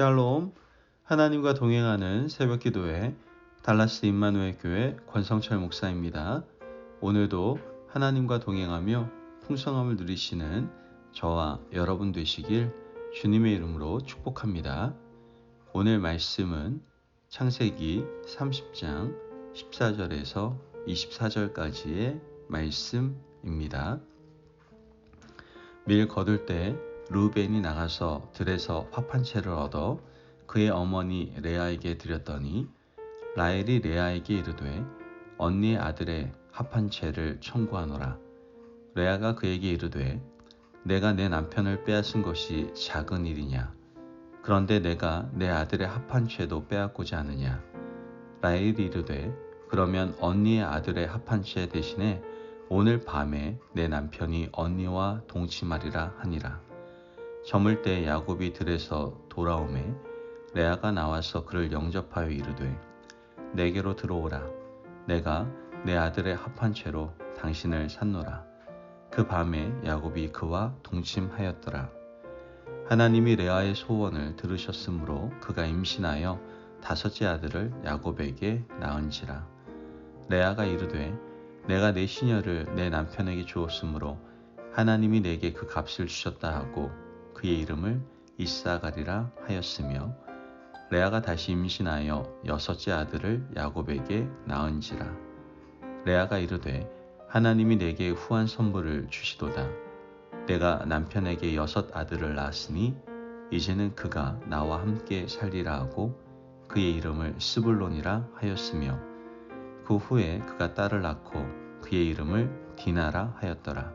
샬롬, 하나님과 동행하는 새벽기도회 달라스 임마누엘 교회 권성철 목사입니다. 오늘도 하나님과 동행하며 풍성함을 누리시는 저와 여러분 되시길 주님의 이름으로 축복합니다. 오늘 말씀은 창세기 30장 14절에서 24절까지의 말씀입니다. 밀 거둘 때 르우벤이 나가서 들에서 밥 한 채를 얻어 그의 어머니 레아에게 드렸더니 라헬이 레아에게 이르되 언니의 아들의 합 한 채를 청구하노라. 레아가 그에게 이르되 내가 내 남편을 빼앗은 것이 작은 일이냐? 그런데 내가 내 아들의 합 한 채도 빼앗고자 하느냐? 라헬이 이르되 그러면 언니의 아들의 합 한 채 대신에 오늘 밤에 내 남편이 언니와 동침하리라 하니라. 저물 때 야곱이 들에서 돌아오매 레아가 나와서 그를 영접하여 이르되 내게로 들어오라. 내가 내 아들의 합 한 채로 당신을 샀노라. 그 밤에 야곱이 그와 동침하였더라. 하나님이 레아의 소원을 들으셨으므로 그가 임신하여 다섯째 아들을 야곱에게 낳은지라. 레아가 이르되 내가 내 시녀를 내 남편에게 주었으므로 하나님이 내게 그 값을 주셨다 하고 그의 이름을 이스하가리라 하였으며 레아가 다시 임신하여 여섯째 아들을 야곱에게 낳은지라. 레아가 이르되 하나님이 내게 후한 선물을 주시도다. 내가 남편에게 여섯 아들을 낳았으니 이제는 그가 나와 함께 살리라 하고 그의 이름을 스불론이라 하였으며 그 후에 그가 딸을 낳고 그의 이름을 디나라 하였더라.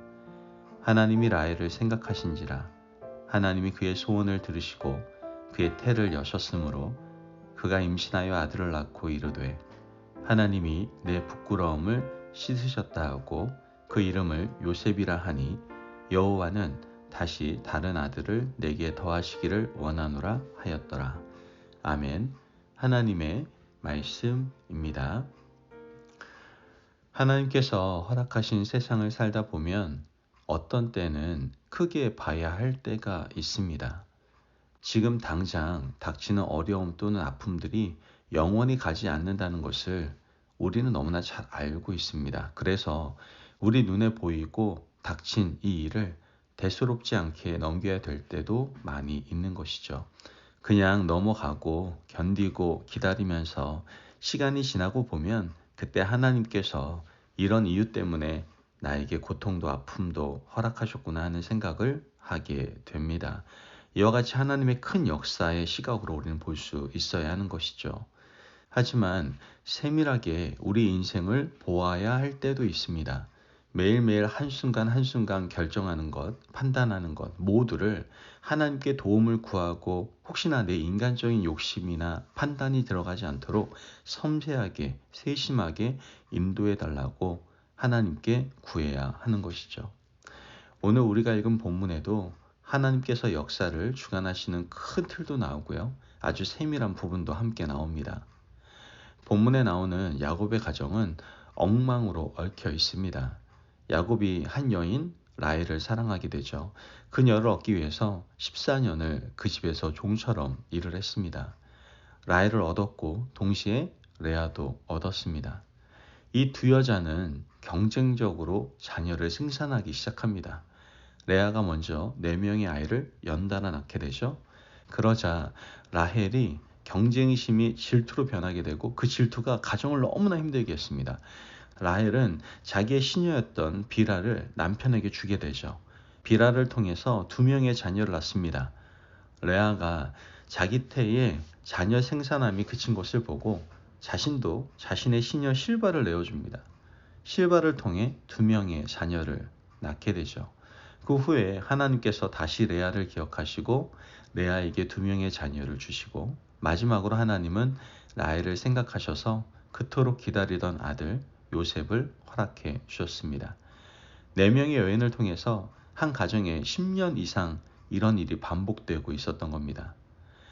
하나님이 라헬을 생각하신지라. 하나님이 그의 소원을 들으시고 그의 태를 여셨으므로 그가 임신하여 아들을 낳고 이르되 하나님이 내 부끄러움을 씻으셨다 하고 그 이름을 요셉이라 하니 여호와는 다시 다른 아들을 내게 더하시기를 원하노라 하였더라. 아멘. 하나님의 말씀입니다. 하나님께서 허락하신 세상을 살다 보면 어떤 때는 크게 봐야 할 때가 있습니다. 지금 당장 닥치는 어려움 또는 아픔들이 영원히 가지 않는다는 것을 우리는 너무나 잘 알고 있습니다. 그래서 우리 눈에 보이고 닥친 이 일을 대수롭지 않게 넘겨야 될 때도 많이 있는 것이죠. 그냥 넘어가고 견디고 기다리면서 시간이 지나고 보면 그때 하나님께서 이런 이유 때문에 나에게 고통도 아픔도 허락하셨구나 하는 생각을 하게 됩니다. 이와 같이 하나님의 큰 역사의 시각으로 우리는 볼 수 있어야 하는 것이죠. 하지만 세밀하게 우리 인생을 보아야 할 때도 있습니다. 매일매일 한순간 한순간 결정하는 것, 판단하는 것 모두를 하나님께 도움을 구하고 혹시나 내 인간적인 욕심이나 판단이 들어가지 않도록 섬세하게 세심하게 인도해 달라고 하나님께 구해야 하는 것이죠. 오늘 우리가 읽은 본문에도 하나님께서 역사를 주관하시는 큰 틀도 나오고요. 아주 세밀한 부분도 함께 나옵니다. 본문에 나오는 야곱의 가정은 엉망으로 얽혀 있습니다. 야곱이 한 여인 라헬을 사랑하게 되죠. 그녀를 얻기 위해서 14년을 그 집에서 종처럼 일을 했습니다. 라헬을 얻었고 동시에 레아도 얻었습니다. 이 두 여자는 경쟁적으로 자녀를 생산하기 시작합니다. 레아가 먼저 4명의 아이를 연달아 낳게 되죠. 그러자 라헬이 경쟁심이 질투로 변하게 되고 그 질투가 가정을 너무나 힘들게 했습니다. 라헬은 자기의 시녀였던 빌하를 남편에게 주게 되죠. 빌하를 통해서 2명의 자녀를 낳습니다. 레아가 자기 태에 자녀 생산함이 그친 것을 보고 자신도 자신의 시녀 실바를 내어줍니다. 실바를 통해 2명의 자녀를 낳게 되죠. 그 후에 하나님께서 다시 레아를 기억하시고 레아에게 2명의 자녀를 주시고 마지막으로 하나님은 라헬을 생각하셔서 그토록 기다리던 아들 요셉을 허락해 주셨습니다. 4명의 여인을 통해서 한 가정에 10년 이상 이런 일이 반복되고 있었던 겁니다.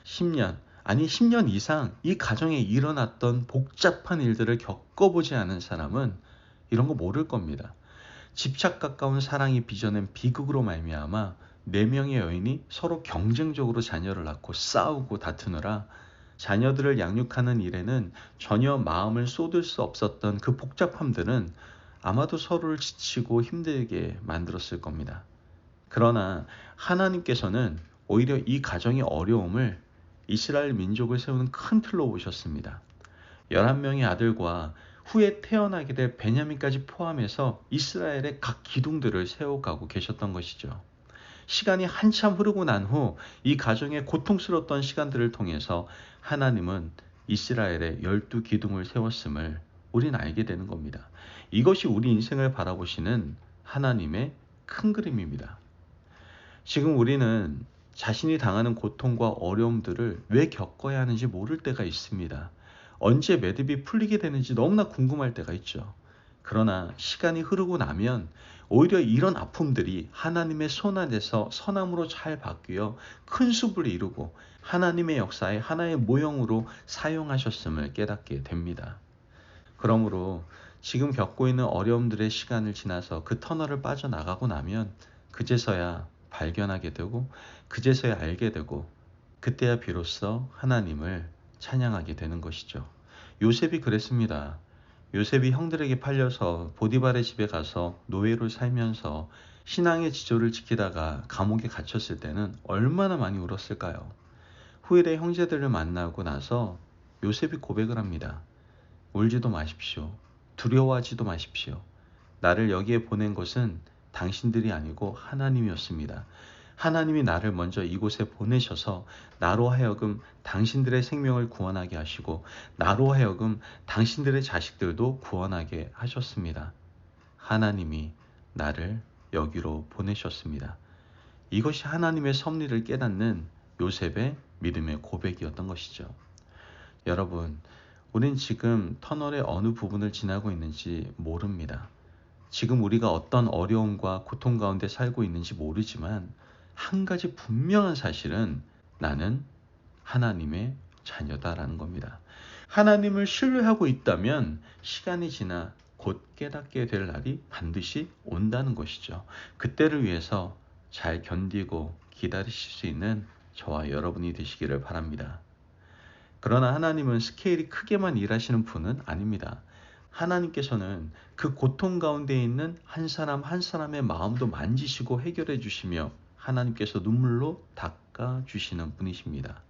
10년 이상 이 가정에 일어났던 복잡한 일들을 겪어보지 않은 사람은 이런 거 모를 겁니다. 집착 가까운 사랑이 빚어낸 비극으로 말미암아 4명의 여인이 서로 경쟁적으로 자녀를 낳고 싸우고 다투느라 자녀들을 양육하는 일에는 전혀 마음을 쏟을 수 없었던 그 복잡함들은 아마도 서로를 지치고 힘들게 만들었을 겁니다. 그러나 하나님께서는 오히려 이 가정의 어려움을 이스라엘 민족을 세우는 큰 틀로 보셨습니다. 11명의 아들과 후에 태어나게 될 베냐민까지 포함해서 이스라엘의 각 기둥들을 세워가고 계셨던 것이죠. 시간이 한참 흐르고 난 후 이 가정의 고통스러웠던 시간들을 통해서 하나님은 이스라엘의 12기둥을 세웠음을 우리는 알게 되는 겁니다. 이것이 우리 인생을 바라보시는 하나님의 큰 그림입니다. 지금 우리는 자신이 당하는 고통과 어려움들을 왜 겪어야 하는지 모를 때가 있습니다. 언제 매듭이 풀리게 되는지 너무나 궁금할 때가 있죠. 그러나 시간이 흐르고 나면 오히려 이런 아픔들이 하나님의 손 안에서 선함으로 잘 바뀌어 큰 숲을 이루고 하나님의 역사의 하나의 모형으로 사용하셨음을 깨닫게 됩니다. 그러므로 지금 겪고 있는 어려움들의 시간을 지나서 그 터널을 빠져나가고 나면 그제서야 발견하게 되고 그제서야 알게 되고 그때야 비로소 하나님을 찬양하게 되는 것이죠. 요셉이 그랬습니다. 요셉이 형들에게 팔려서 보디발의 집에 가서 노예로 살면서 신앙의 지조를 지키다가 감옥에 갇혔을 때는 얼마나 많이 울었을까요? 후일에 형제들을 만나고 나서 요셉이 고백을 합니다. 울지도 마십시오. 두려워하지도 마십시오. 나를 여기에 보낸 것은 당신들이 아니고 하나님이었습니다. 하나님이 나를 먼저 이곳에 보내셔서 나로 하여금 당신들의 생명을 구원하게 하시고 나로 하여금 당신들의 자식들도 구원하게 하셨습니다. 하나님이 나를 여기로 보내셨습니다. 이것이 하나님의 섭리를 깨닫는 요셉의 믿음의 고백이었던 것이죠. 여러분, 우린 지금 터널의 어느 부분을 지나고 있는지 모릅니다. 지금 우리가 어떤 어려움과 고통 가운데 살고 있는지 모르지만 한 가지 분명한 사실은 나는 하나님의 자녀다라는 겁니다. 하나님을 신뢰하고 있다면 시간이 지나 곧 깨닫게 될 날이 반드시 온다는 것이죠. 그때를 위해서 잘 견디고 기다리실 수 있는 저와 여러분이 되시기를 바랍니다. 그러나 하나님은 스케일이 크게만 일하시는 분은 아닙니다. 하나님께서는 그 고통 가운데 있는 한 사람 한 사람의 마음도 만지시고 해결해 주시며 하나님께서 눈물로 닦아 주시는 분이십니다.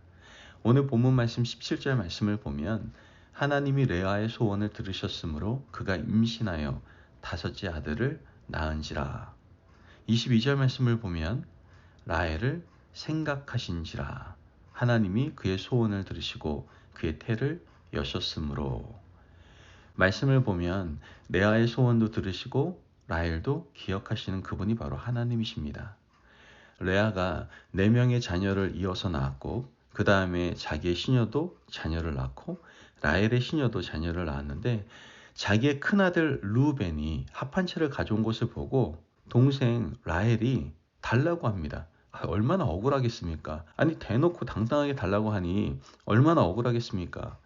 오늘 본문 말씀 17절 말씀을 보면 하나님이 레아의 소원을 들으셨으므로 그가 임신하여 5째 아들을 낳은지라. 22절 말씀을 보면 라헬을 생각하신지라. 하나님이 그의 소원을 들으시고 그의 태를 여셨으므로. 말씀을 보면 레아의 소원도 들으시고 라헬도 기억하시는 그분이 바로 하나님이십니다. 레아가 4명의 자녀를 이어서 낳았고 그 다음에 자기의 시녀도 자녀를 낳고 라헬의 시녀도 자녀를 낳았는데 자기의 큰아들 르우벤이 합한 채를 가져온 것을 보고 동생 라헬이 달라고 합니다. 얼마나 억울하겠습니까? 아니 대놓고 당당하게 달라고 하니 얼마나 억울하겠습니까?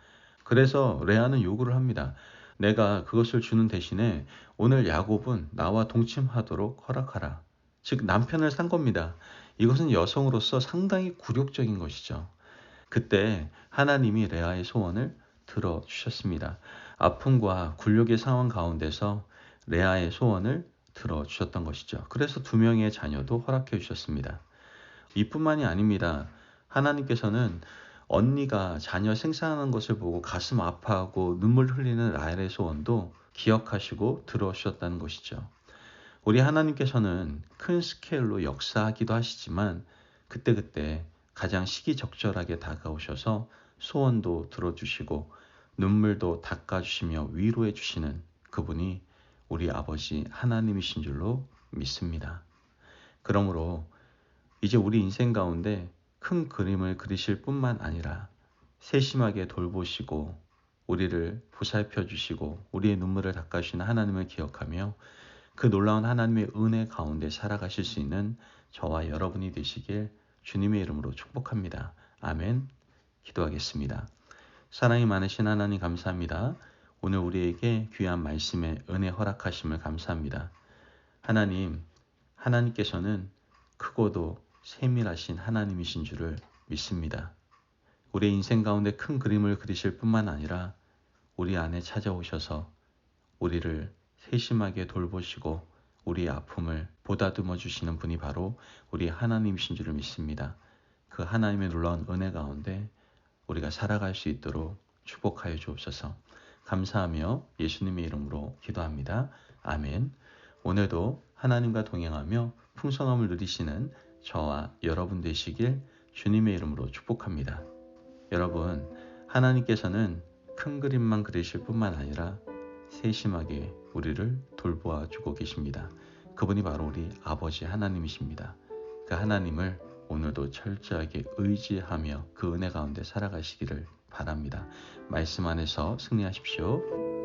그래서 레아는 요구를 합니다. 내가 그것을 주는 대신에 오늘 야곱은 나와 동침하도록 허락하라. 즉 남편을 산 겁니다. 이것은 여성으로서 상당히 굴욕적인 것이죠. 그때 하나님이 레아의 소원을 들어주셨습니다. 아픔과 굴욕의 상황 가운데서 레아의 소원을 들어주셨던 것이죠. 그래서 2명의 자녀도 허락해 주셨습니다. 이뿐만이 아닙니다. 하나님께서는 언니가 자녀 생산하는 것을 보고 가슴 아파하고 눈물 흘리는 라헬의 소원도 기억하시고 들어주셨다는 것이죠. 우리 하나님께서는 큰 스케일로 역사하기도 하시지만 그때그때 가장 시기적절하게 다가오셔서 소원도 들어주시고 눈물도 닦아주시며 위로해 주시는 그분이 우리 아버지 하나님이신 줄로 믿습니다. 그러므로 이제 우리 인생 가운데 큰 그림을 그리실 뿐만 아니라 세심하게 돌보시고 우리를 보살펴 주시고 우리의 눈물을 닦아주시는 하나님을 기억하며 그 놀라운 하나님의 은혜 가운데 살아가실 수 있는 저와 여러분이 되시길 주님의 이름으로 축복합니다. 아멘. 기도하겠습니다. 사랑이 많으신 하나님 감사합니다. 오늘 우리에게 귀한 말씀에 은혜 허락하심을 감사합니다. 하나님께서는 크고도 세밀하신 하나님이신 줄을 믿습니다. 우리의 인생 가운데 큰 그림을 그리실 뿐만 아니라 우리 안에 찾아오셔서 우리를 세심하게 돌보시고 우리의 아픔을 보다듬어 주시는 분이 바로 우리 하나님이신 줄을 믿습니다. 그 하나님의 놀라운 은혜 가운데 우리가 살아갈 수 있도록 축복하여 주옵소서. 감사하며 예수님의 이름으로 기도합니다. 아멘. 오늘도 하나님과 동행하며 풍성함을 누리시는 저와 여러분 되시길 주님의 이름으로 축복합니다. 여러분, 하나님께서는 큰 그림만 그리실 뿐만 아니라 세심하게 우리를 돌보아 주고 계십니다. 그분이 바로 우리 아버지 하나님이십니다. 그 하나님을 오늘도 철저하게 의지하며 그 은혜 가운데 살아가시기를 바랍니다. 말씀 안에서 승리하십시오.